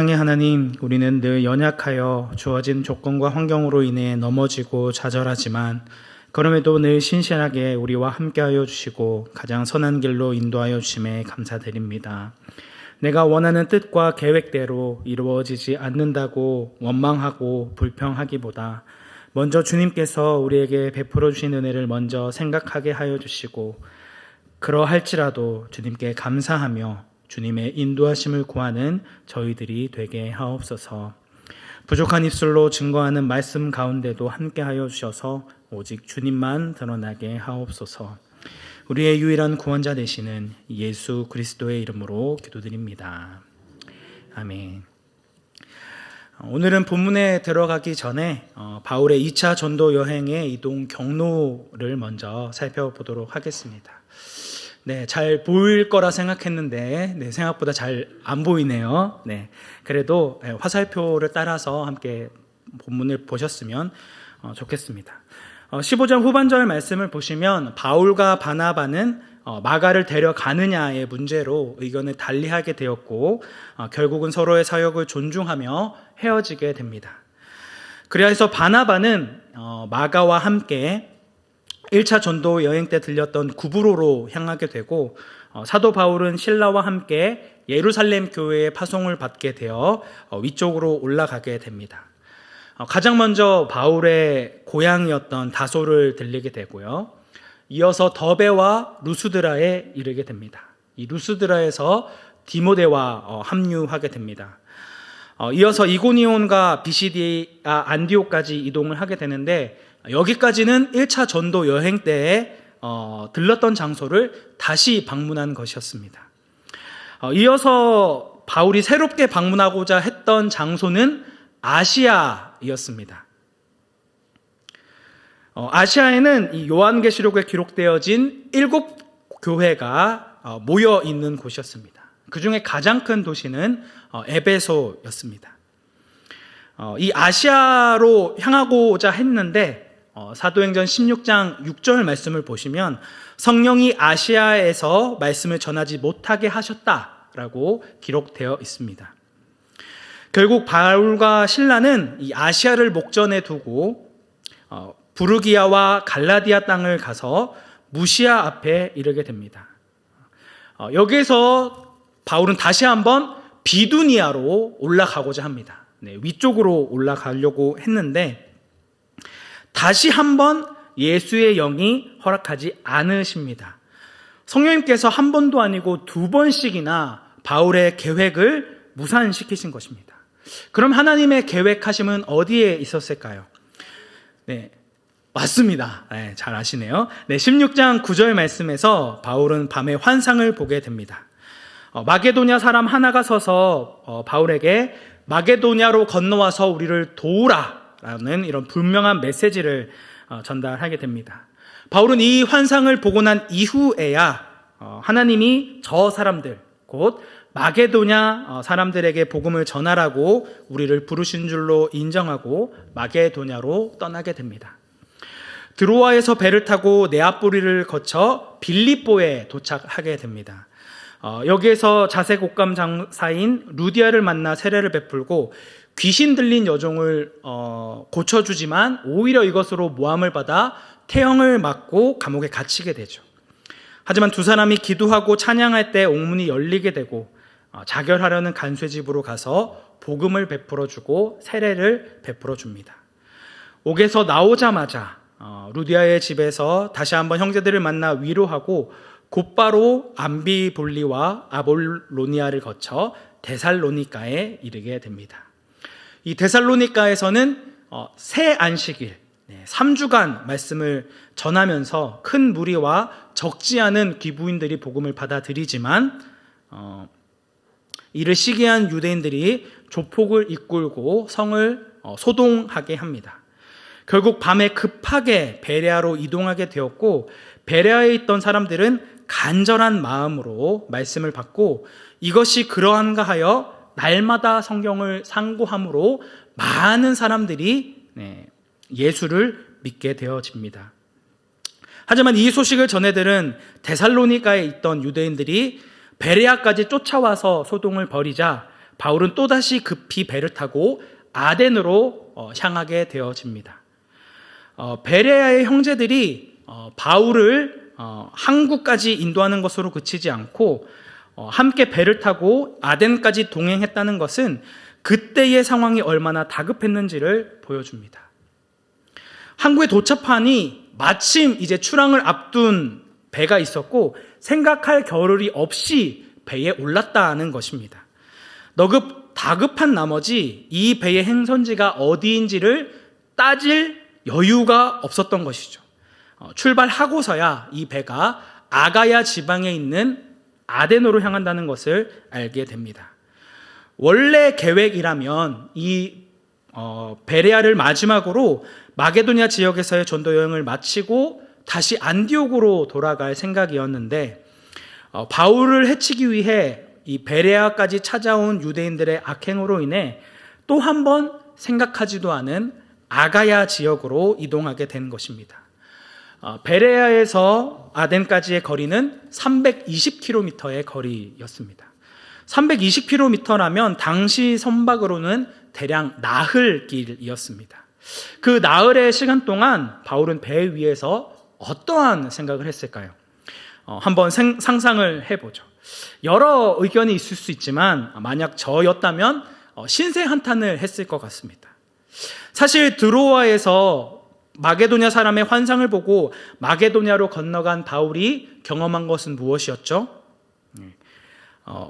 사랑의 하나님, 우리는 늘 연약하여 주어진 조건과 환경으로 인해 넘어지고 좌절하지만 그럼에도 늘 신실하게 우리와 함께하여 주시고 가장 선한 길로 인도하여 주심에 감사드립니다. 내가 원하는 뜻과 계획대로 이루어지지 않는다고 원망하고 불평하기보다 먼저 주님께서 우리에게 베풀어 주신 은혜를 먼저 생각하게 하여 주시고 그러할지라도 주님께 감사하며 주님의 인도하심을 구하는 저희들이 되게 하옵소서. 부족한 입술로 증거하는 말씀 가운데도 함께하여 주셔서 오직 주님만 드러나게 하옵소서. 우리의 유일한 구원자 되시는 예수 그리스도의 이름으로 기도드립니다. 아멘. 오늘은 본문에 들어가기 전에 바울의 2차 전도 여행의 이동 경로를 먼저 살펴보도록 하겠습니다. 네, 잘 보일 거라 생각했는데 생각보다 잘 안 보이네요. 그래도 화살표를 따라서 함께 본문을 보셨으면 좋겠습니다. 15장 후반절 말씀을 보시면 바울과 바나바는 마가를 데려가느냐의 문제로 의견을 달리하게 되었고 결국은 서로의 사역을 존중하며 헤어지게 됩니다. 그래서 바나바는 마가와 함께 1차 전도 여행 때 들렸던 구브로로 향하게 되고 사도 바울은 실라와 함께 예루살렘 교회의 파송을 받게 되어 위쪽으로 올라가게 됩니다. 가장 먼저 바울의 고향이었던 다소를 들리게 되고요. 이어서 더베와 루스드라에 이르게 됩니다. 이 루스드라에서 디모데와 합류하게 됩니다. 이어서 이고니온과 비시디아 안디옥까지 이동을 하게 되는데 여기까지는 1차 전도 여행 때에 들렀던 장소를 다시 방문한 것이었습니다. 이어서 바울이 새롭게 방문하고자 했던 장소는 아시아이었습니다. 아시아에는 이 요한계시록에 기록되어진 7교회가 모여 있는 곳이었습니다. 그 중에 가장 큰 도시는 에베소였습니다. 이 아시아로 향하고자 했는데 사도행전 16장 6절 말씀을 보시면 성령이 아시아에서 말씀을 전하지 못하게 하셨다라고 기록되어 있습니다. 결국 바울과 실라는 이 아시아를 목전에 두고 부르기아와 갈라디아 땅을 가서 무시아 앞에 이르게 됩니다. 여기에서 바울은 다시 한번 비두니아로 올라가고자 합니다. 위쪽으로 올라가려고 했는데 다시 한번 예수의 영이 허락하지 않으십니다. 성령님께서 한 번도 아니고 2번씩이나 바울의 계획을 무산시키신 것입니다. 그럼 하나님의 계획하심은 어디에 있었을까요? 맞습니다. 잘 아시네요. 16장 9절 말씀에서 바울은 밤에 환상을 보게 됩니다. 마게도냐 사람 하나가 서서 바울에게 마게도냐로 건너와서 우리를 도우라 라는 이런 분명한 메시지를 전달하게 됩니다. 바울은 이 환상을 보고 난 이후에야 하나님이 저 사람들 곧 마게도냐 사람들에게 복음을 전하라고 우리를 부르신 줄로 인정하고 마게도냐로 떠나게 됩니다. 드로아에서 배를 타고 네아포리를 거쳐 빌립보에 도착하게 됩니다. 여기에서 자색 옷감 장사인 루디아를 만나 세례를 베풀고 귀신 들린 여종을 고쳐주지만 오히려 이것으로 모함을 받아 태형을 맞고 감옥에 갇히게 되죠. 하지만 두 사람이 기도하고 찬양할 때 옥문이 열리게 되고 자결하려는 간쇠집으로 가서 복음을 베풀어주고 세례를 베풀어줍니다. 옥에서 나오자마자 루디아의 집에서 다시 한번 형제들을 만나 위로하고 곧바로 암비볼리와 아볼로니아를 거쳐 데살로니가에 이르게 됩니다. 이 데살로니가에서는 새 안식일 3주간 말씀을 전하면서 큰 무리와 적지 않은 귀부인들이 복음을 받아들이지만 이를 시기한 유대인들이 조폭을 이끌고 성을 소동하게 합니다. 결국 밤에 급하게 베레아로 이동하게 되었고 베레아에 있던 사람들은 간절한 마음으로 말씀을 받고 이것이 그러한가 하여 날마다 성경을 상고함으로 많은 사람들이 예수를 믿게 되어집니다. 하지만 이 소식을 전해들은 데살로니가에 있던 유대인들이 베레아까지 쫓아와서 소동을 벌이자 바울은 또다시 급히 배를 타고 아덴으로 향하게 되어집니다. 베레아의 형제들이 바울을 항구까지 인도하는 것으로 그치지 않고 함께 배를 타고 아덴까지 동행했다는 것은 그때의 상황이 얼마나 다급했는지를 보여줍니다. 항구에 도착하니 마침 이제 출항을 앞둔 배가 있었고 생각할 겨를이 없이 배에 올랐다는 것입니다. 다급한 나머지 이 배의 행선지가 어디인지를 따질 여유가 없었던 것이죠. 출발하고서야 이 배가 아가야 지방에 있는 아덴으로 향한다는 것을 알게 됩니다. 원래 계획이라면 이 베레아를 마지막으로 마게도냐 지역에서의 전도 여행을 마치고 다시 안디옥으로 돌아갈 생각이었는데 바울을 해치기 위해 이 베레아까지 찾아온 유대인들의 악행으로 인해 또 한 번 생각하지도 않은 아가야 지역으로 이동하게 된 것입니다. 베레아에서 아덴까지의 거리는 320km의 거리였습니다. 320km라면 당시 선박으로는 대략 나흘길이었습니다. 그 나흘의 시간 동안 바울은 배 위에서 어떠한 생각을 했을까요? 한번 상상을 해보죠. 여러 의견이 있을 수 있지만 만약 저였다면 신세 한탄을 했을 것 같습니다. 사실 드로아에서 마게도냐 사람의 환상을 보고 마게도냐로 건너간 바울이 경험한 것은 무엇이었죠?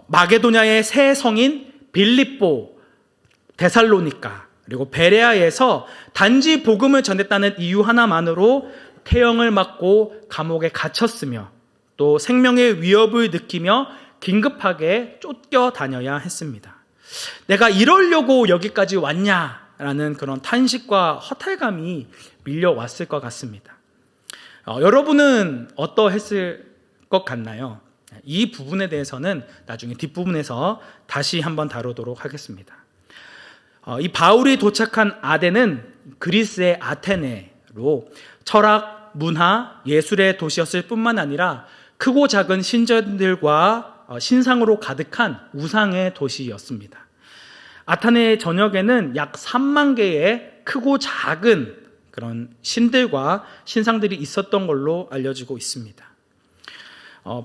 마게도냐의 세 성인 빌립보, 데살로니가 그리고 베레아에서 단지 복음을 전했다는 이유 하나만으로 태형을 맞고 감옥에 갇혔으며 또 생명의 위협을 느끼며 긴급하게 쫓겨다녀야 했습니다. 내가 이러려고 여기까지 왔냐라는 그런 탄식과 허탈감이 밀려왔을 것 같습니다. 여러분은 어떠했을 것 같나요? 이 부분에 대해서는 나중에 뒷부분에서 다시 한번 다루도록 하겠습니다. 이 바울이 도착한 아덴은 그리스의 아테네로 철학, 문화, 예술의 도시였을 뿐만 아니라 크고 작은 신전들과 신상으로 가득한 우상의 도시였습니다. 아테네 전역에는 약 3만 개의 크고 작은 그런 신들과 신상들이 있었던 걸로 알려지고 있습니다.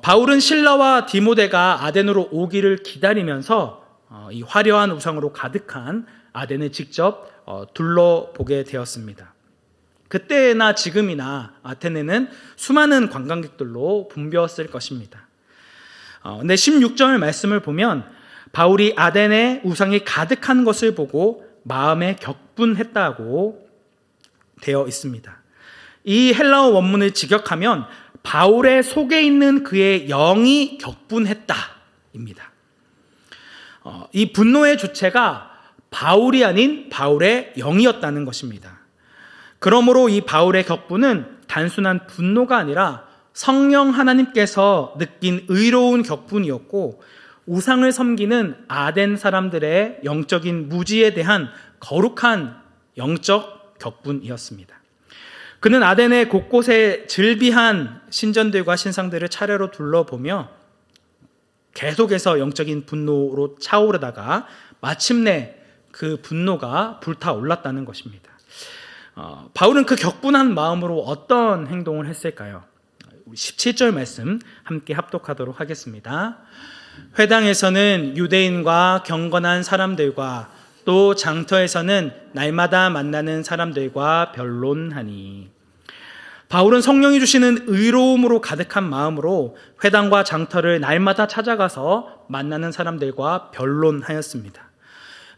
바울은 실라와 디모데가 아덴으로 오기를 기다리면서 이 화려한 우상으로 가득한 아덴을 직접 둘러보게 되었습니다. 그때나 지금이나 아테네는 수많은 관광객들로 붐볐을 것입니다. 근데 16절 말씀을 보면 바울이 아덴에 우상이 가득한 것을 보고 마음에 격분했다고 되어 있습니다. 이 헬라어 원문을 직역하면 바울의 속에 있는 그의 영이 격분했다입니다. 이 분노의 주체가 바울이 아닌 바울의 영이었다는 것입니다. 그러므로 이 바울의 격분은 단순한 분노가 아니라 성령 하나님께서 느낀 의로운 격분이었고 우상을 섬기는 아덴 사람들의 영적인 무지에 대한 거룩한 영적 격분이었습니다. 그는 아덴의 곳곳에 즐비한 신전들과 신상들을 차례로 둘러보며 계속해서 영적인 분노로 차오르다가 마침내 그 분노가 불타올랐다는 것입니다. 바울은 그 격분한 마음으로 어떤 행동을 했을까요? 17절 말씀 함께 합독하도록 하겠습니다. 회당에서는 유대인과 경건한 사람들과 또 장터에서는 날마다 만나는 사람들과 변론하니. 바울은 성령이 주시는 의로움으로 가득한 마음으로 회당과 장터를 날마다 찾아가서 만나는 사람들과 변론하였습니다.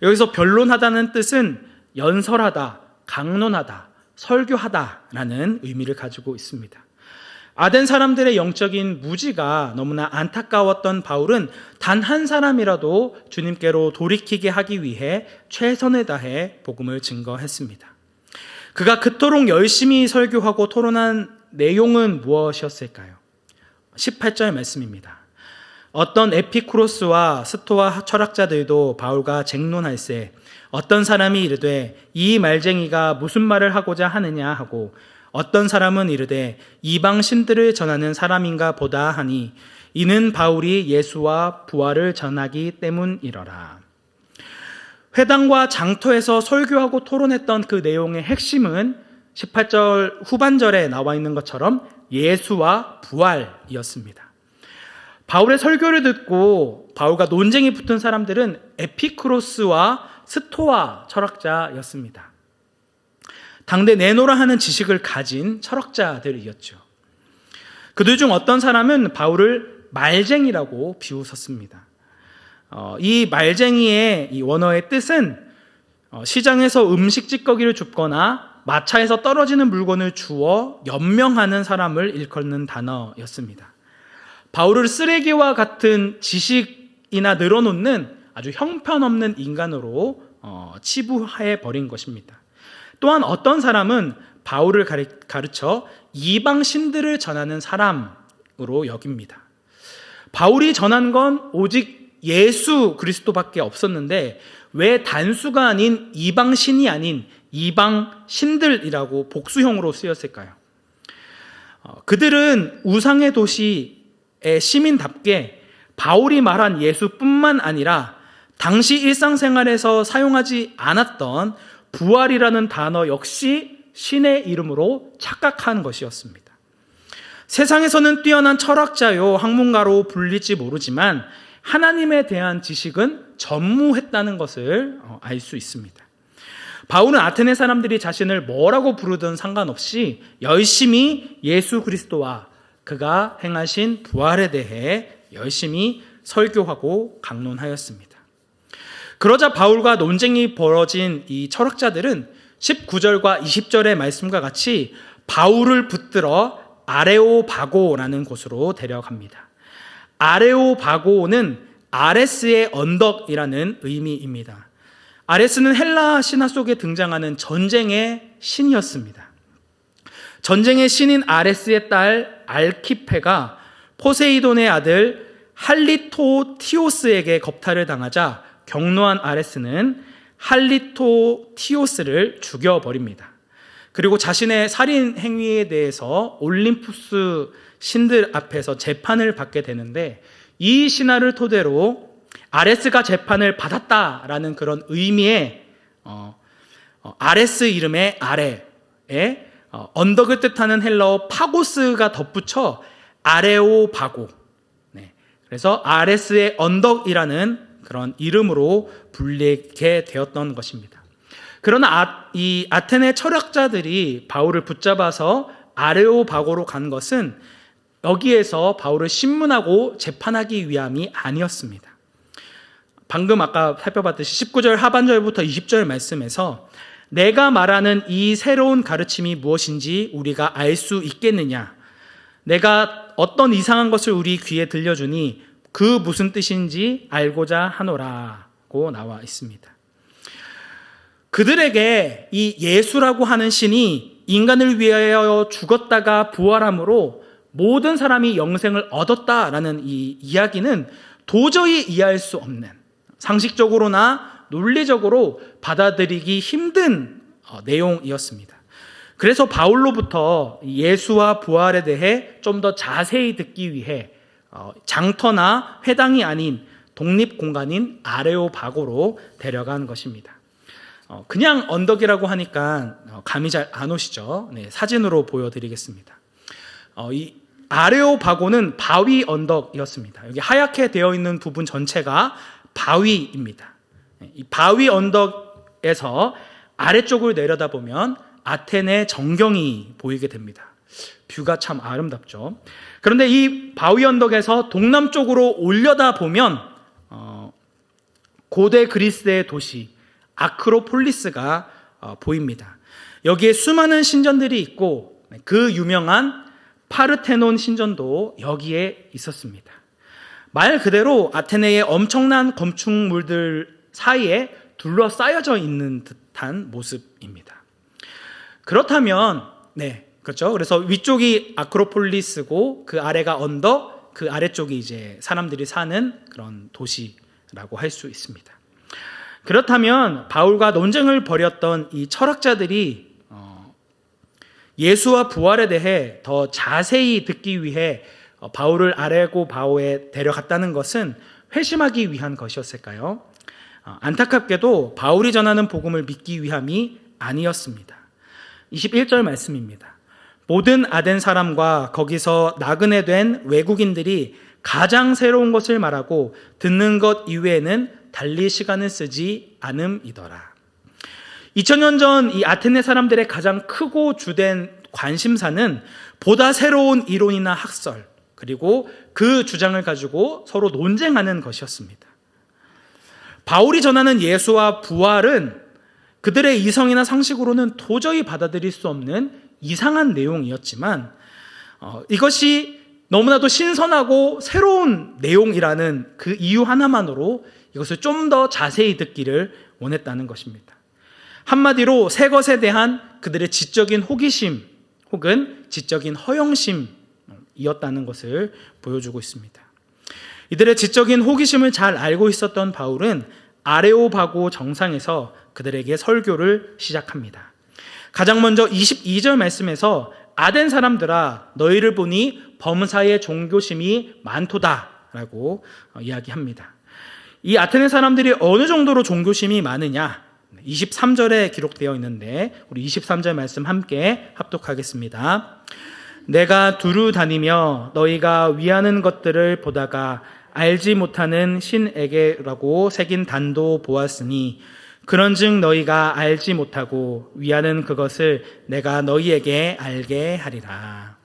여기서 변론하다는 뜻은 연설하다, 강론하다, 설교하다라는 의미를 가지고 있습니다. 아덴 사람들의 영적인 무지가 너무나 안타까웠던 바울은 단 한 사람이라도 주님께로 돌이키게 하기 위해 최선을 다해 복음을 증거했습니다. 그가 그토록 열심히 설교하고 토론한 내용은 무엇이었을까요? 18절 말씀입니다. 어떤 에피쿠로스와 스토아 철학자들도 바울과 쟁론할세 어떤 사람이 이르되 이 말쟁이가 무슨 말을 하고자 하느냐 하고 어떤 사람은 이르되 이방 신들을 전하는 사람인가 보다 하니 이는 바울이 예수와 부활을 전하기 때문이러라. 회당과 장터에서 설교하고 토론했던 그 내용의 핵심은 18절 후반절에 나와 있는 것처럼 예수와 부활이었습니다. 바울의 설교를 듣고 바울과 논쟁이 붙은 사람들은 에피쿠로스와 스토아 철학자였습니다. 당대 내노라 하는 지식을 가진 철학자들이었죠. 그들 중 어떤 사람은 바울을 말쟁이라고 비웃었습니다. 이 말쟁이의 이 원어의 뜻은 시장에서 음식 찌꺼기를 줍거나 마차에서 떨어지는 물건을 주워 연명하는 사람을 일컫는 단어였습니다. 바울을 쓰레기와 같은 지식이나 늘어놓는 아주 형편없는 인간으로 치부해 버린 것입니다. 또한 어떤 사람은 바울을 가르쳐 이방 신들을 전하는 사람으로 여깁니다. 바울이 전한 건 오직 예수 그리스도밖에 없었는데 왜 단수가 아닌 이방 신이 아닌 이방 신들이라고 복수형으로 쓰였을까요? 그들은 우상의 도시의 시민답게 바울이 말한 예수뿐만 아니라 당시 일상생활에서 사용하지 않았던 부활이라는 단어 역시 신의 이름으로 착각한 것이었습니다. 세상에서는 뛰어난 철학자요 학문가로 불릴지 모르지만 하나님에 대한 지식은 전무했다는 것을 알 수 있습니다. 바울은 아테네 사람들이 자신을 뭐라고 부르든 상관없이 열심히 예수 그리스도와 그가 행하신 부활에 대해 열심히 설교하고 강론하였습니다. 그러자 바울과 논쟁이 벌어진 이 철학자들은 19절과 20절의 말씀과 같이 바울을 붙들어 아레오바고라는 곳으로 데려갑니다. 아레오바고는 아레스의 언덕이라는 의미입니다. 아레스는 헬라 신화 속에 등장하는 전쟁의 신이었습니다. 전쟁의 신인 아레스의 딸 알키페가 포세이돈의 아들 할리토티오스에게 겁탈을 당하자 격노한 아레스는 할리토티오스를 죽여버립니다. 그리고 자신의 살인 행위에 대해서 올림푸스 신들 앞에서 재판을 받게 되는데 이 신화를 토대로 아레스가 재판을 받았다라는 그런 의미의 아레스 이름의 아레에 언덕을 뜻하는 헬라어 파고스가 덧붙여 아레오바고, 그래서 아레스의 언덕이라는 그런 이름으로 불리게 되었던 것입니다. 그러나 이 아테네 철학자들이 바울을 붙잡아서 아레오바고로 간 것은 여기에서 바울을 신문하고 재판하기 위함이 아니었습니다. 방금 아까 살펴봤듯이 19절 하반절부터 20절 말씀에서 내가 말하는 이 새로운 가르침이 무엇인지 우리가 알 수 있겠느냐? 내가 어떤 이상한 것을 우리 귀에 들려주니 그 무슨 뜻인지 알고자 하노라고 나와 있습니다. 그들에게 이 예수라고 하는 신이 인간을 위하여 죽었다가 부활함으로 모든 사람이 영생을 얻었다라는 이 이야기는 도저히 이해할 수 없는, 상식적으로나 논리적으로 받아들이기 힘든 내용이었습니다. 그래서 바울로부터 예수와 부활에 대해 좀 더 자세히 듣기 위해 장터나 회당이 아닌 독립공간인 아레오바고로 데려간 것입니다. 그냥 언덕이라고 하니까 감이 잘 안 오시죠? 사진으로 보여드리겠습니다. 이 아레오바고는 바위 언덕이었습니다. 여기 하얗게 되어 있는 부분 전체가 바위입니다. 이 바위 언덕에서 아래쪽을 내려다보면 아테네 정경이 보이게 됩니다. 뷰가 참 아름답죠. 그런데 이 바위 언덕에서 동남쪽으로 올려다보면 고대 그리스의 도시 아크로폴리스가 보입니다. 여기에 수많은 신전들이 있고 그 유명한 파르테논 신전도 여기에 있었습니다. 말 그대로 아테네의 엄청난 건축물들 사이에 둘러싸여져 있는 듯한 모습입니다. 그렇다면, 그렇죠. 그래서 위쪽이 아크로폴리스고 그 아래가 언덕, 그 아래쪽이 이제 사람들이 사는 그런 도시라고 할 수 있습니다. 그렇다면 바울과 논쟁을 벌였던 이 철학자들이 예수와 부활에 대해 더 자세히 듣기 위해 바울을 아레오바고에 데려갔다는 것은 회심하기 위한 것이었을까요? 안타깝게도 바울이 전하는 복음을 믿기 위함이 아니었습니다. 21절 말씀입니다. 모든 아덴 사람과 거기서 나그네 된 외국인들이 가장 새로운 것을 말하고 듣는 것 이외에는 달리 시간을 쓰지 않음이더라. 2000년 전 이 아테네 사람들의 가장 크고 주된 관심사는 보다 새로운 이론이나 학설, 그리고 그 주장을 가지고 서로 논쟁하는 것이었습니다. 바울이 전하는 예수와 부활은 그들의 이성이나 상식으로는 도저히 받아들일 수 없는 이상한 내용이었지만 이것이 너무나도 신선하고 새로운 내용이라는 그 이유 하나만으로 이것을 좀 더 자세히 듣기를 원했다는 것입니다. 한마디로 새 것에 대한 그들의 지적인 호기심 혹은 지적인 허영심이었다는 것을 보여주고 있습니다. 이들의 지적인 호기심을 잘 알고 있었던 바울은 아레오바고 정상에서 그들에게 설교를 시작합니다. 가장 먼저 22절 말씀에서 아덴 사람들아 너희를 보니 범사에 종교심이 많도다 라고 이야기합니다. 이 아테네 사람들이 어느 정도로 종교심이 많으냐, 23절에 기록되어 있는데 우리 23절 말씀 함께 합독하겠습니다. 내가 두루 다니며 너희가 위하는 것들을 보다가 알지 못하는 신에게라고 새긴 단도 보았으니 그런즉 너희가 알지 못하고 위하는 그것을 내가 너희에게 알게 하리라.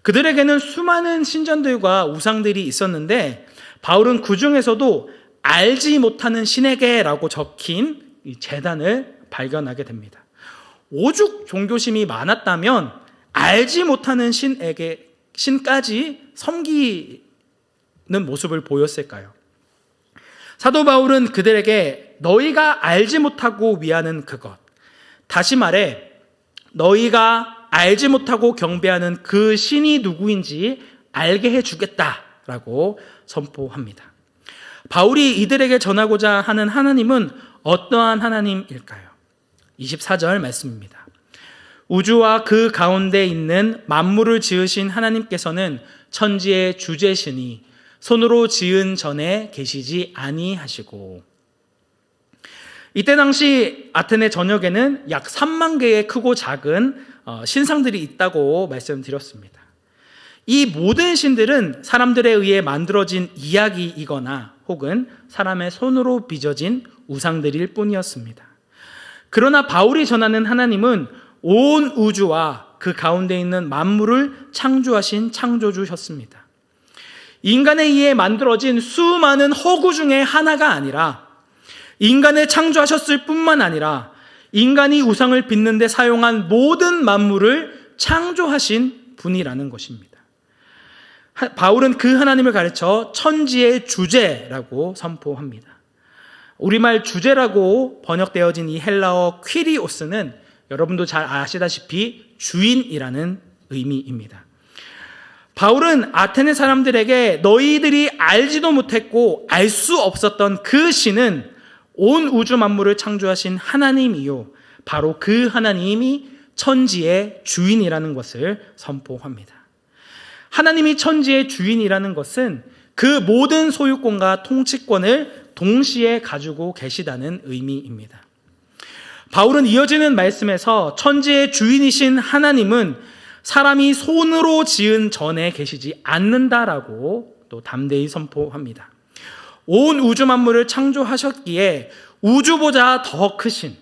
그들에게는 수많은 신전들과 우상들이 있었는데 바울은 그 중에서도 알지 못하는 신에게라고 적힌 이 제단을 발견하게 됩니다. 오죽 종교심이 많았다면 알지 못하는 신까지 섬기는 모습을 보였을까요? 사도 바울은 그들에게 너희가 알지 못하고 위하는 그것, 다시 말해 너희가 알지 못하고 경배하는 그 신이 누구인지 알게 해주겠다라고 선포합니다. 바울이 이들에게 전하고자 하는 하나님은 어떠한 하나님일까요? 24절 말씀입니다. 우주와 그 가운데 있는 만물을 지으신 하나님께서는 천지의 주제시니 손으로 지은 전에 계시지 아니하시고. 이때 당시 아테네 전역에는 약 3만 개의 크고 작은 신상들이 있다고 말씀드렸습니다. 이 모든 신들은 사람들에 의해 만들어진 이야기이거나 혹은 사람의 손으로 빚어진 우상들일 뿐이었습니다. 그러나 바울이 전하는 하나님은 온 우주와 그 가운데 있는 만물을 창조하신 창조주셨습니다. 인간에 의해 만들어진 수많은 허구 중에 하나가 아니라 인간을 창조하셨을 뿐만 아니라 인간이 우상을 빚는 데 사용한 모든 만물을 창조하신 분이라는 것입니다. 바울은 그 하나님을 가르쳐 천지의 주제라고 선포합니다. 우리말 주제라고 번역되어진 이 헬라어 퀴리오스는 여러분도 잘 아시다시피 주인이라는 의미입니다. 바울은 아테네 사람들에게 너희들이 알지도 못했고 알 수 없었던 그 신은 온 우주 만물을 창조하신 하나님이요, 바로 그 하나님이 천지의 주인이라는 것을 선포합니다. 하나님이 천지의 주인이라는 것은 그 모든 소유권과 통치권을 동시에 가지고 계시다는 의미입니다. 바울은 이어지는 말씀에서 천지의 주인이신 하나님은 사람이 손으로 지은 전에 계시지 않는다라고 또 담대히 선포합니다. 온 우주 만물을 창조하셨기에 우주보다 더 크신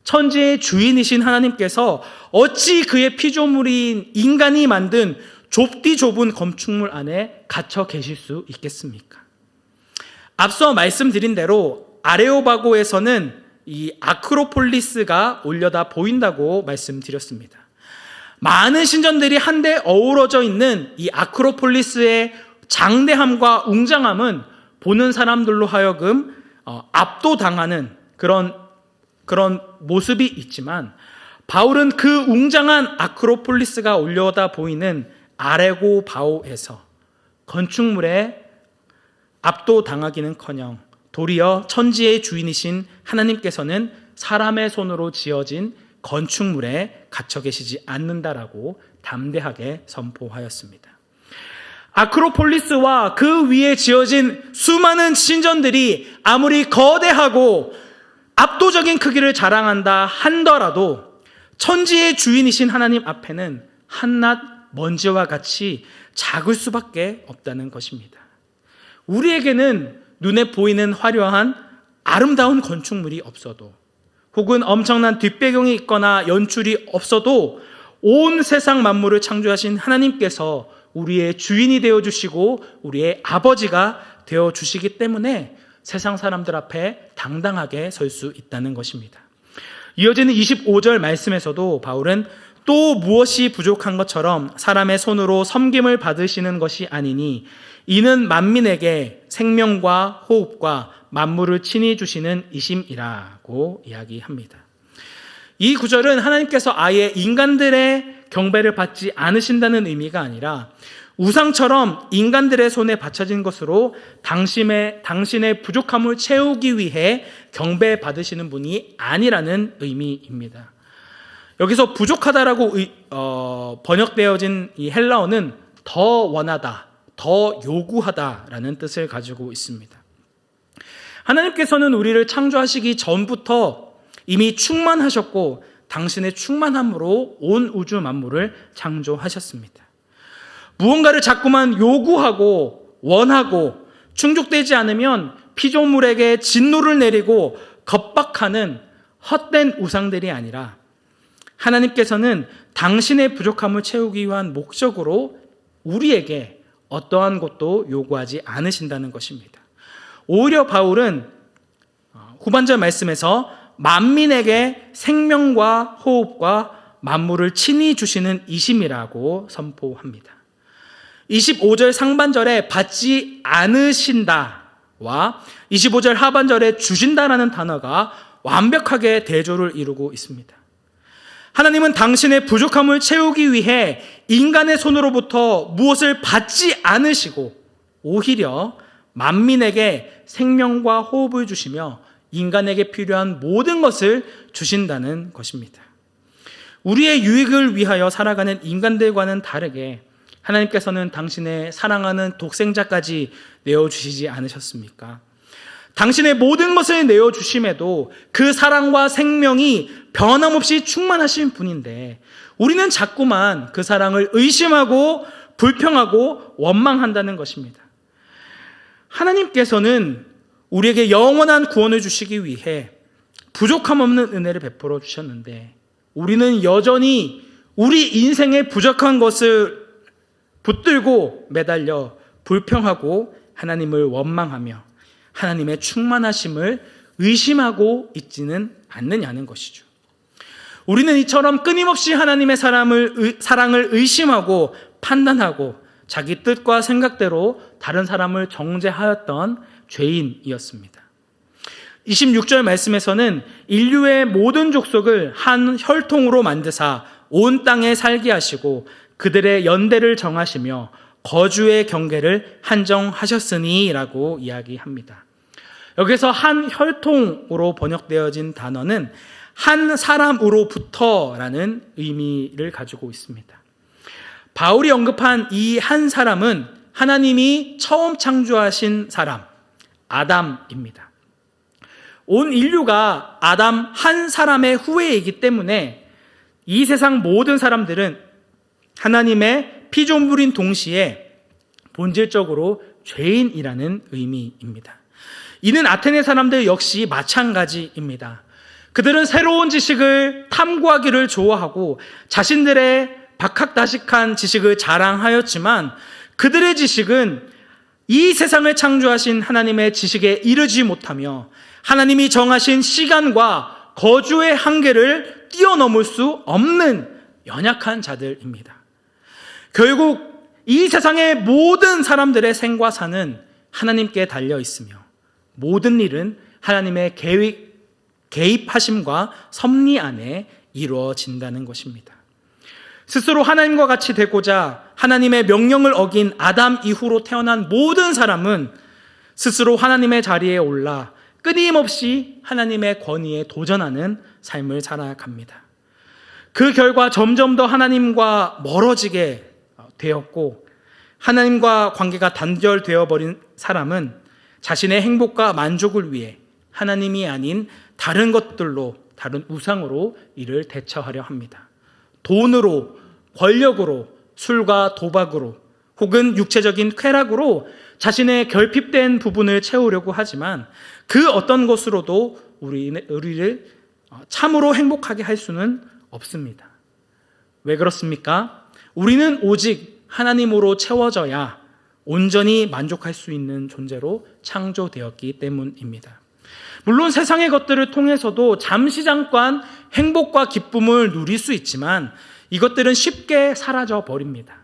천지의 주인이신 하나님께서 어찌 그의 피조물인 인간이 만든 좁디 좁은 건축물 안에 갇혀 계실 수 있겠습니까? 앞서 말씀드린 대로 아레오바고에서는 이 아크로폴리스가 올려다 보인다고 말씀드렸습니다. 많은 신전들이 한데 어우러져 있는 이 아크로폴리스의 장대함과 웅장함은 보는 사람들로 하여금 압도당하는 그런 모습이 있지만 바울은 그 웅장한 아크로폴리스가 올려다 보이는 아레고바오에서 건축물에 압도당하기는커녕 도리어 천지의 주인이신 하나님께서는 사람의 손으로 지어진 건축물에 갇혀 계시지 않는다라고 담대하게 선포하였습니다. 아크로폴리스와 그 위에 지어진 수많은 신전들이 아무리 거대하고 압도적인 크기를 자랑한다 한더라도 천지의 주인이신 하나님 앞에는 한낱 먼지와 같이 작을 수밖에 없다는 것입니다. 우리에게는 눈에 보이는 화려한 아름다운 건축물이 없어도, 혹은 엄청난 뒷배경이 있거나 연출이 없어도 온 세상 만물을 창조하신 하나님께서 우리의 주인이 되어주시고 우리의 아버지가 되어주시기 때문에 세상 사람들 앞에 당당하게 설 수 있다는 것입니다. 이어지는 25절 말씀에서도 바울은 또 무엇이 부족한 것처럼 사람의 손으로 섬김을 받으시는 것이 아니니 이는 만민에게 생명과 호흡과 만물을 친히 주시는 이심이라고 이야기합니다. 이 구절은 하나님께서 아예 인간들의 경배를 받지 않으신다는 의미가 아니라 우상처럼 인간들의 손에 바쳐진 것으로 당신의 부족함을 채우기 위해 경배받으시는 분이 아니라는 의미입니다. 여기서 부족하다라고 번역되어진 이 헬라어는 더 원하다, 더 요구하다라는 뜻을 가지고 있습니다. 하나님께서는 우리를 창조하시기 전부터 이미 충만하셨고 당신의 충만함으로 온 우주 만물을 창조하셨습니다. 무언가를 자꾸만 요구하고 원하고 충족되지 않으면 피조물에게 진노를 내리고 겁박하는 헛된 우상들이 아니라 하나님께서는 당신의 부족함을 채우기 위한 목적으로 우리에게 어떠한 것도 요구하지 않으신다는 것입니다. 오히려 바울은 후반절 말씀에서 만민에게 생명과 호흡과 만물을 친히 주시는 이심이라고 선포합니다. 25절 상반절에 받지 않으신다와 25절 하반절에 주신다라는 단어가 완벽하게 대조를 이루고 있습니다. 하나님은 당신의 부족함을 채우기 위해 인간의 손으로부터 무엇을 받지 않으시고 오히려 만민에게 생명과 호흡을 주시며 인간에게 필요한 모든 것을 주신다는 것입니다. 우리의 유익을 위하여 살아가는 인간들과는 다르게 하나님께서는 당신의 사랑하는 독생자까지 내어주시지 않으셨습니까? 당신의 모든 것을 내어주심에도 그 사랑과 생명이 변함없이 충만하신 분인데 우리는 자꾸만 그 사랑을 의심하고 불평하고 원망한다는 것입니다. 하나님께서는 우리에게 영원한 구원을 주시기 위해 부족함 없는 은혜를 베풀어 주셨는데 우리는 여전히 우리 인생의 부족한 것을 붙들고 매달려 불평하고 하나님을 원망하며 하나님의 충만하심을 의심하고 있지는 않느냐는 것이죠. 우리는 이처럼 끊임없이 하나님의 사랑을 의심하고 판단하고 자기 뜻과 생각대로 다른 사람을 정죄하였던 죄인이었습니다. 26절 말씀에서는 인류의 모든 족속을 한 혈통으로 만드사 온 땅에 살게 하시고 그들의 연대를 정하시며 거주의 경계를 한정하셨으니 라고 이야기합니다. 여기서 한 혈통으로 번역되어진 단어는 한 사람으로부터라는 의미를 가지고 있습니다. 바울이 언급한 이 한 사람은 하나님이 처음 창조하신 사람, 아담입니다. 온 인류가 아담 한 사람의 후예이기 때문에 이 세상 모든 사람들은 하나님의 피조물인 동시에 본질적으로 죄인이라는 의미입니다. 이는 아테네 사람들 역시 마찬가지입니다. 그들은 새로운 지식을 탐구하기를 좋아하고 자신들의 박학다식한 지식을 자랑하였지만 그들의 지식은 이 세상을 창조하신 하나님의 지식에 이르지 못하며 하나님이 정하신 시간과 거주의 한계를 뛰어넘을 수 없는 연약한 자들입니다. 결국 이 세상의 모든 사람들의 생과 사는 하나님께 달려 있으며 모든 일은 하나님의 개입하심과 섭리 안에 이루어진다는 것입니다. 스스로 하나님과 같이 되고자 하나님의 명령을 어긴 아담 이후로 태어난 모든 사람은 스스로 하나님의 자리에 올라 끊임없이 하나님의 권위에 도전하는 삶을 살아갑니다. 그 결과 점점 더 하나님과 멀어지게 되었고 하나님과 관계가 단절되어 버린 사람은 자신의 행복과 만족을 위해 하나님이 아닌 다른 것들로, 다른 우상으로 이를 대처하려 합니다. 돈으로, 권력으로, 술과 도박으로, 혹은 육체적인 쾌락으로 자신의 결핍된 부분을 채우려고 하지만 그 어떤 것으로도 우리를 참으로 행복하게 할 수는 없습니다. 왜 그렇습니까? 우리는 오직 하나님으로 채워져야 온전히 만족할 수 있는 존재로 창조되었기 때문입니다. 물론 세상의 것들을 통해서도 잠시 잠깐 행복과 기쁨을 누릴 수 있지만 이것들은 쉽게 사라져 버립니다.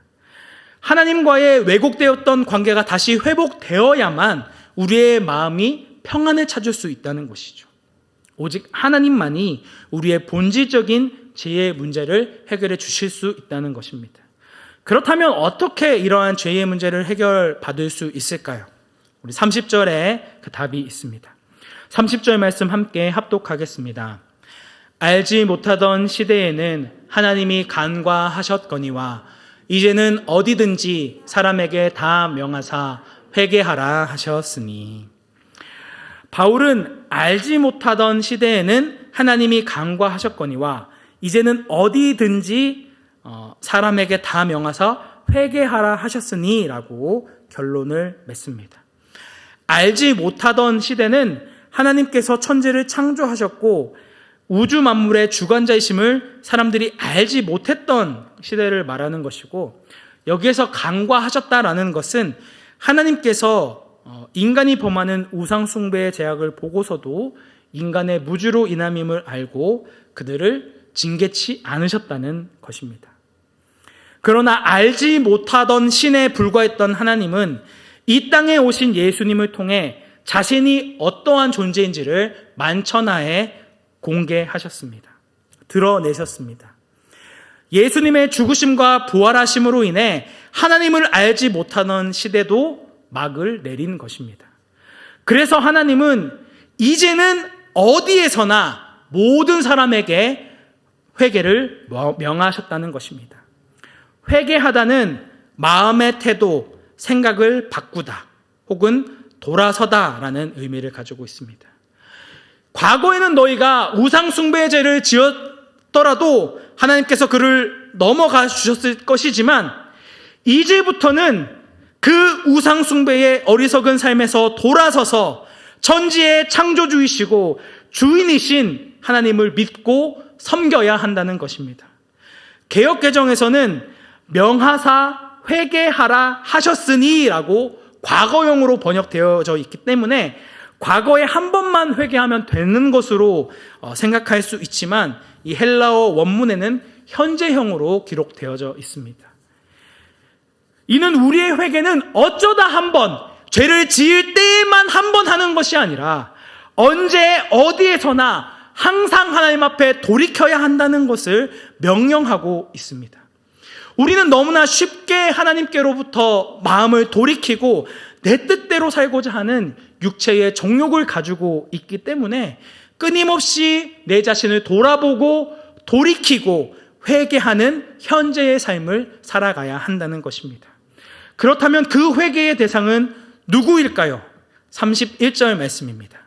하나님과의 왜곡되었던 관계가 다시 회복되어야만 우리의 마음이 평안을 찾을 수 있다는 것이죠. 오직 하나님만이 우리의 본질적인 죄의 문제를 해결해 주실 수 있다는 것입니다. 그렇다면 어떻게 이러한 죄의 문제를 해결받을 수 있을까요? 우리 30절에 그 답이 있습니다. 30절 말씀 함께 합독하겠습니다. 알지 못하던 시대에는 하나님이 간과하셨거니와 이제는 어디든지 사람에게 다 명하사 회개하라 하셨으니. 바울은 알지 못하던 시대에는 하나님이 간과하셨거니와 이제는 어디든지 사람에게 다 명하사 회개하라 하셨으니 라고 결론을 맺습니다. 알지 못하던 시대는 하나님께서 천지를 창조하셨고 우주 만물의 주관자이심을 사람들이 알지 못했던 시대를 말하는 것이고, 여기에서 간과하셨다라는 것은 하나님께서 인간이 범하는 우상 숭배의 죄악을 보고서도 인간의 무주로 인함임을 알고 그들을 징계치 않으셨다는 것입니다. 그러나 알지 못하던 신에 불과했던 하나님은 이 땅에 오신 예수님을 통해 자신이 어떠한 존재인지를 만천하에 공개하셨습니다. 드러내셨습니다. 예수님의 죽으심과 부활하심으로 인해 하나님을 알지 못하는 시대도 막을 내린 것입니다. 그래서 하나님은 이제는 어디에서나 모든 사람에게 회개를 명하셨다는 것입니다. 회개하다는 마음의 태도, 생각을 바꾸다 혹은 돌아서다라는 의미를 가지고 있습니다. 과거에는 너희가 우상 숭배의 죄를 지었더라도 하나님께서 그를 넘어가 주셨을 것이지만 이제부터는 그 우상 숭배의 어리석은 삶에서 돌아서서 천지의 창조주이시고 주인이신 하나님을 믿고 섬겨야 한다는 것입니다. 개역개정에서는 명하사 회개하라 하셨으니 라고 과거형으로 번역되어져 있기 때문에 과거에 한 번만 회개하면 되는 것으로 생각할 수 있지만 이 헬라어 원문에는 현재형으로 기록되어져 있습니다. 이는 우리의 회개는 어쩌다 한 번, 죄를 지을 때에만 한 번 하는 것이 아니라 언제 어디에서나 항상 하나님 앞에 돌이켜야 한다는 것을 명령하고 있습니다. 우리는 너무나 쉽게 하나님께로부터 마음을 돌이키고 내 뜻대로 살고자 하는 육체의 정욕을 가지고 있기 때문에 끊임없이 내 자신을 돌아보고 돌이키고 회개하는 현재의 삶을 살아가야 한다는 것입니다. 그렇다면 그 회개의 대상은 누구일까요? 31절 말씀입니다.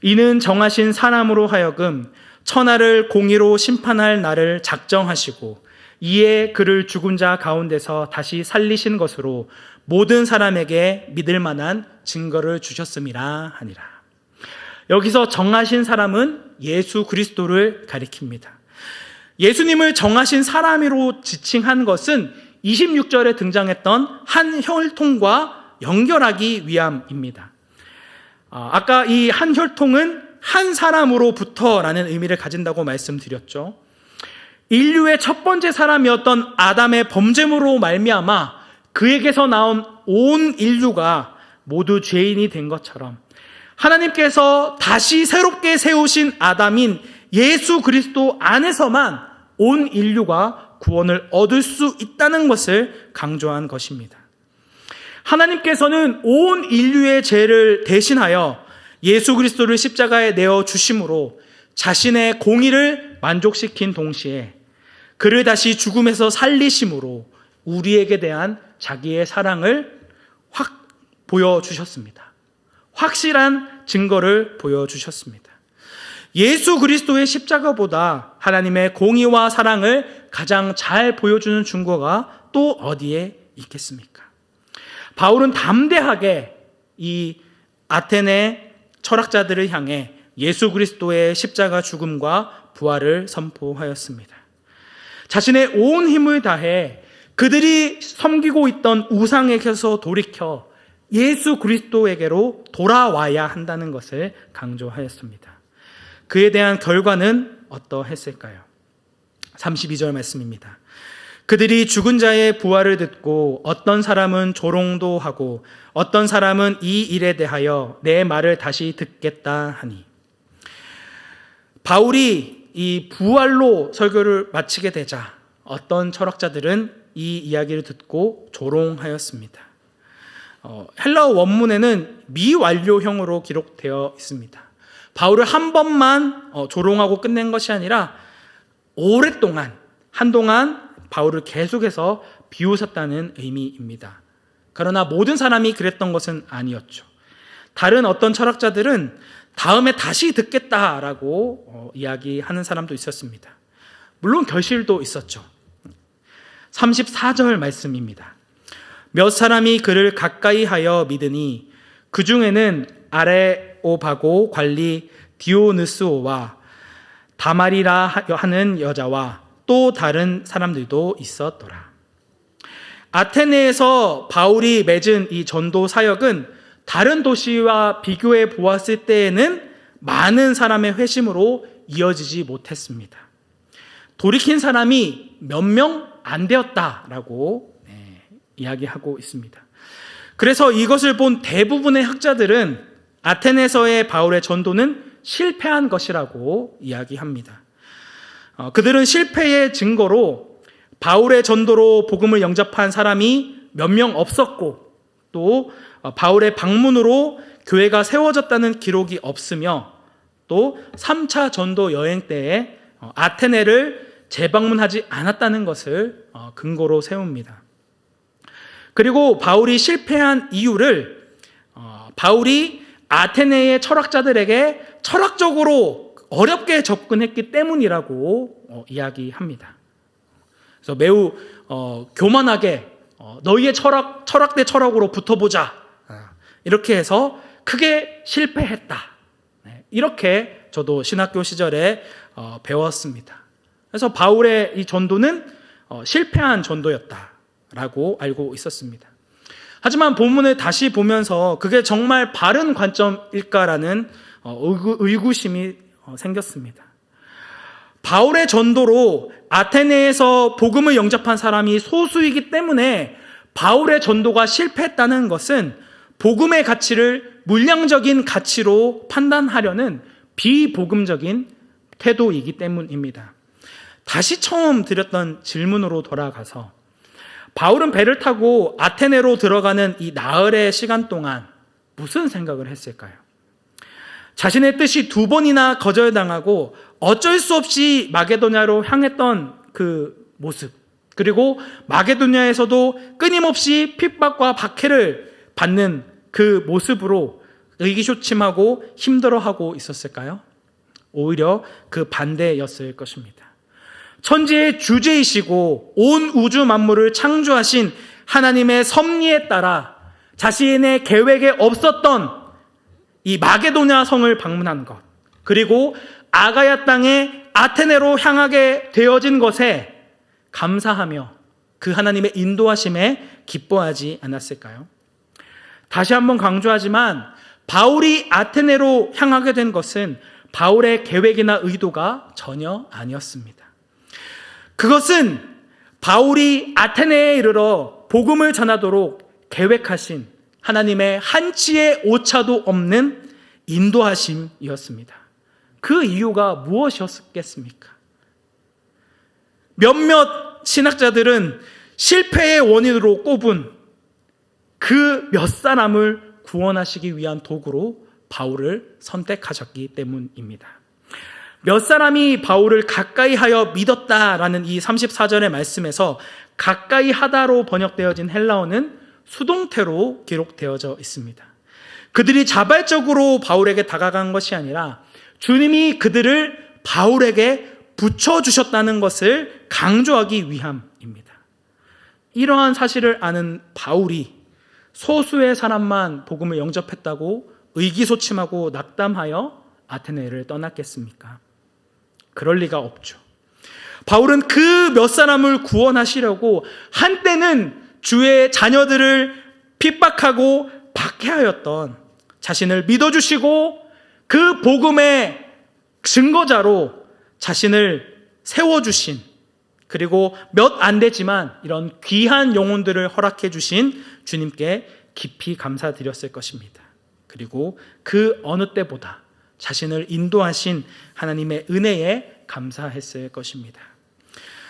이는 정하신 사람으로 하여금 천하를 공의로 심판할 날을 작정하시고 이에 그를 죽은 자 가운데서 다시 살리신 것으로 모든 사람에게 믿을 만한 증거를 주셨음이라 하니라. 여기서 정하신 사람은 예수 그리스도를 가리킵니다. 예수님을 정하신 사람으로 지칭한 것은 26절에 등장했던 한 혈통과 연결하기 위함입니다. 아까 이 한 혈통은 한 사람으로부터라는 의미를 가진다고 말씀드렸죠. 인류의 첫 번째 사람이었던 아담의 범죄물로 말미암아 그에게서 나온 온 인류가 모두 죄인이 된 것처럼 하나님께서 다시 새롭게 세우신 아담인 예수 그리스도 안에서만 온 인류가 구원을 얻을 수 있다는 것을 강조한 것입니다. 하나님께서는 온 인류의 죄를 대신하여 예수 그리스도를 십자가에 내어 주심으로 자신의 공의를 만족시킨 동시에 그를 다시 죽음에서 살리심으로 우리에게 대한 자기의 사랑을 확 보여주셨습니다. 확실한 증거를 보여주셨습니다. 예수 그리스도의 십자가보다 하나님의 공의와 사랑을 가장 잘 보여주는 증거가 또 어디에 있겠습니까? 바울은 담대하게 이 아테네 철학자들을 향해 예수 그리스도의 십자가 죽음과 부활을 선포하였습니다. 자신의 온 힘을 다해 그들이 섬기고 있던 우상에게서 돌이켜 예수 그리스도에게로 돌아와야 한다는 것을 강조하였습니다. 그에 대한 결과는 어떠했을까요? 32절 말씀입니다. 그들이 죽은 자의 부활을 듣고 어떤 사람은 조롱도 하고 어떤 사람은 이 일에 대하여 내 말을 다시 듣겠다 하니, 바울이 이 부활로 설교를 마치게 되자 어떤 철학자들은 이 이야기를 듣고 조롱하였습니다. 헬라어 원문에는 미완료형으로 기록되어 있습니다. 바울을 한 번만 조롱하고 끝낸 것이 아니라 오랫동안 한동안 바울을 계속해서 비웃었다는 의미입니다. 그러나 모든 사람이 그랬던 것은 아니었죠. 다른 어떤 철학자들은 다음에 다시 듣겠다라고 이야기하는 사람도 있었습니다. 물론 결실도 있었죠. 34절 말씀입니다. 몇 사람이 그를 가까이 하여 믿으니 그 중에는 아레오바고 관리 디오느스오와 다말이라 하는 여자와 또 다른 사람들도 있었더라. 아테네에서 바울이 맺은 이 전도 사역은 다른 도시와 비교해 보았을 때에는 많은 사람의 회심으로 이어지지 못했습니다. 돌이킨 사람이 몇 명 안 되었다라고 이야기하고 있습니다. 그래서 이것을 본 대부분의 학자들은 아테네에서의 바울의 전도는 실패한 것이라고 이야기합니다. 그들은 실패의 증거로 바울의 전도로 복음을 영접한 사람이 몇 명 없었고, 또 바울의 방문으로 교회가 세워졌다는 기록이 없으며, 또 3차 전도 여행 때에 아테네를 재방문하지 않았다는 것을 근거로 세웁니다. 그리고 바울이 실패한 이유를 바울이 아테네의 철학자들에게 철학적으로 어렵게 접근했기 때문이라고 이야기합니다. 그래서 매우 교만하게 너희의 철학 대 철학으로 붙어보자, 이렇게 해서 크게 실패했다. 이렇게 저도 신학교 시절에 배웠습니다. 그래서 바울의 이 전도는 실패한 전도였다라고 알고 있었습니다. 하지만 본문을 다시 보면서 그게 정말 바른 관점일까라는 의구심이 생겼습니다. 바울의 전도로 아테네에서 복음을 영접한 사람이 소수이기 때문에 바울의 전도가 실패했다는 것은 복음의 가치를 물량적인 가치로 판단하려는 비복음적인 태도이기 때문입니다. 다시 처음 드렸던 질문으로 돌아가서, 바울은 배를 타고 아테네로 들어가는 이 나흘의 시간 동안 무슨 생각을 했을까요? 자신의 뜻이 2번이나 거절당하고 어쩔 수 없이 마게도냐로 향했던 그 모습, 그리고 마게도냐에서도 끊임없이 핍박과 박해를 받는 그 모습으로 의기소침하고 힘들어하고 있었을까요? 오히려 그 반대였을 것입니다. 천지의 주제이시고 온 우주 만물을 창조하신 하나님의 섭리에 따라 자신의 계획에 없었던 이 마게도냐 성을 방문한 것, 그리고 아가야 땅의 아테네로 향하게 되어진 것에 감사하며 그 하나님의 인도하심에 기뻐하지 않았을까요? 다시 한번 강조하지만 바울이 아테네로 향하게 된 것은 바울의 계획이나 의도가 전혀 아니었습니다. 그것은 바울이 아테네에 이르러 복음을 전하도록 계획하신 하나님의 한치의 오차도 없는 인도하심이었습니다. 그 이유가 무엇이었겠습니까? 몇몇 신학자들은 실패의 원인으로 꼽은 그 몇 사람을 구원하시기 위한 도구로 바울을 선택하셨기 때문입니다. 몇 사람이 바울을 가까이 하여 믿었다라는 이 34절의 말씀에서 가까이 하다로 번역되어진 헬라어는 수동태로 기록되어져 있습니다. 그들이 자발적으로 바울에게 다가간 것이 아니라 주님이 그들을 바울에게 붙여주셨다는 것을 강조하기 위함입니다. 이러한 사실을 아는 바울이 소수의 사람만 복음을 영접했다고 의기소침하고 낙담하여 아테네를 떠났겠습니까? 그럴 리가 없죠. 바울은 그 몇 사람을 구원하시려고 한때는 주의 자녀들을 핍박하고 박해하였던 자신을 믿어주시고 그 복음의 증거자로 자신을 세워주신, 그리고 몇 안 되지만 이런 귀한 영혼들을 허락해 주신 주님께 깊이 감사드렸을 것입니다. 그리고 그 어느 때보다 자신을 인도하신 하나님의 은혜에 감사했을 것입니다.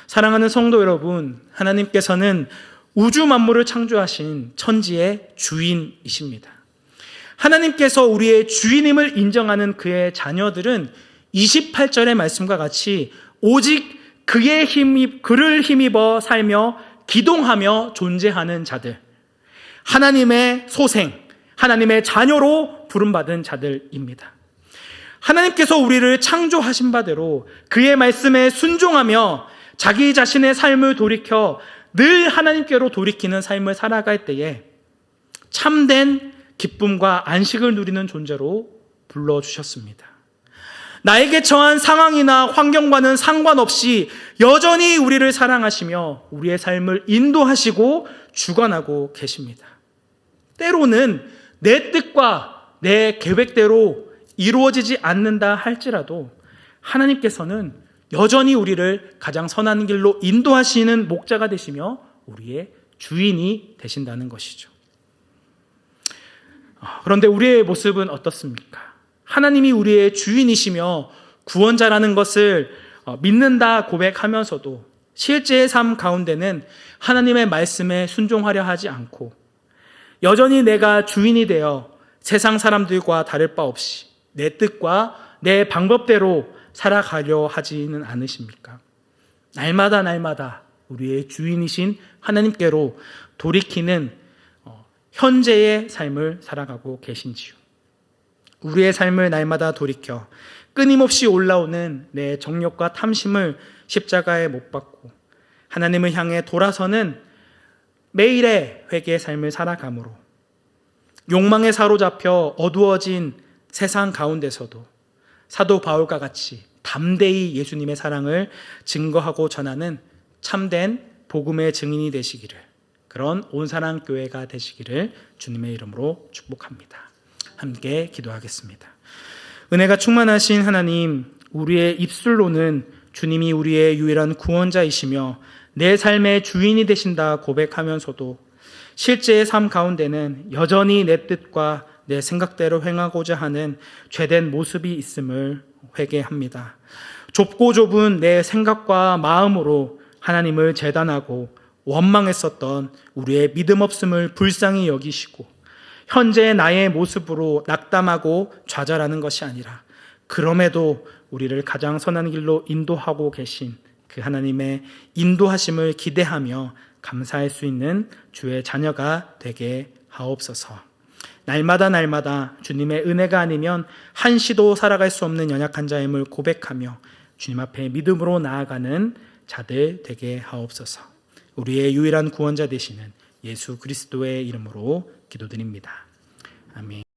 사랑하는 성도 여러분, 하나님께서는 우주 만물을 창조하신 천지의 주인이십니다. 하나님께서 우리의 주인임을 인정하는 그의 자녀들은 28절의 말씀과 같이 오직 그를 힘입어 살며 기동하며 존재하는 자들, 하나님의 소생, 하나님의 자녀로 부름받은 자들입니다. 하나님께서 우리를 창조하신 바대로 그의 말씀에 순종하며 자기 자신의 삶을 돌이켜 늘 하나님께로 돌이키는 삶을 살아갈 때에 참된 기쁨과 안식을 누리는 존재로 불러주셨습니다. 나에게 처한 상황이나 환경과는 상관없이 여전히 우리를 사랑하시며 우리의 삶을 인도하시고 주관하고 계십니다. 때로는 내 뜻과 내 계획대로 이루어지지 않는다 할지라도 하나님께서는 여전히 우리를 가장 선한 길로 인도하시는 목자가 되시며 우리의 주인이 되신다는 것이죠. 그런데 우리의 모습은 어떻습니까? 하나님이 우리의 주인이시며 구원자라는 것을 믿는다 고백하면서도 실제의 삶 가운데는 하나님의 말씀에 순종하려 하지 않고 여전히 내가 주인이 되어 세상 사람들과 다를 바 없이 내 뜻과 내 방법대로 살아가려 하지는 않으십니까? 날마다 우리의 주인이신 하나님께로 돌이키는 현재의 삶을 살아가고 계신지요? 우리의 삶을 날마다 돌이켜 끊임없이 올라오는 내 정욕과 탐심을 십자가에 못 박고 하나님을 향해 돌아서는 매일의 회개의 삶을 살아가므로 욕망에 사로잡혀 어두워진 세상 가운데서도 사도 바울과 같이 담대히 예수님의 사랑을 증거하고 전하는 참된 복음의 증인이 되시기를, 그런 온사랑교회가 되시기를 주님의 이름으로 축복합니다. 함께 기도하겠습니다. 은혜가 충만하신 하나님, 우리의 입술로는 주님이 우리의 유일한 구원자이시며 내 삶의 주인이 되신다 고백하면서도 실제의 삶 가운데는 여전히 내 뜻과 내 생각대로 행하고자 하는 죄된 모습이 있음을 회개합니다. 좁고 좁은 내 생각과 마음으로 하나님을 재단하고 원망했었던 우리의 믿음 없음을 불쌍히 여기시고 현재 나의 모습으로 낙담하고 좌절하는 것이 아니라 그럼에도 우리를 가장 선한 길로 인도하고 계신 그 하나님의 인도하심을 기대하며 감사할 수 있는 주의 자녀가 되게 하옵소서. 날마다 주님의 은혜가 아니면 한시도 살아갈 수 없는 연약한 자임을 고백하며 주님 앞에 믿음으로 나아가는 자들 되게 하옵소서. 우리의 유일한 구원자 되시는 예수 그리스도의 이름으로 기도드립니다. 아멘.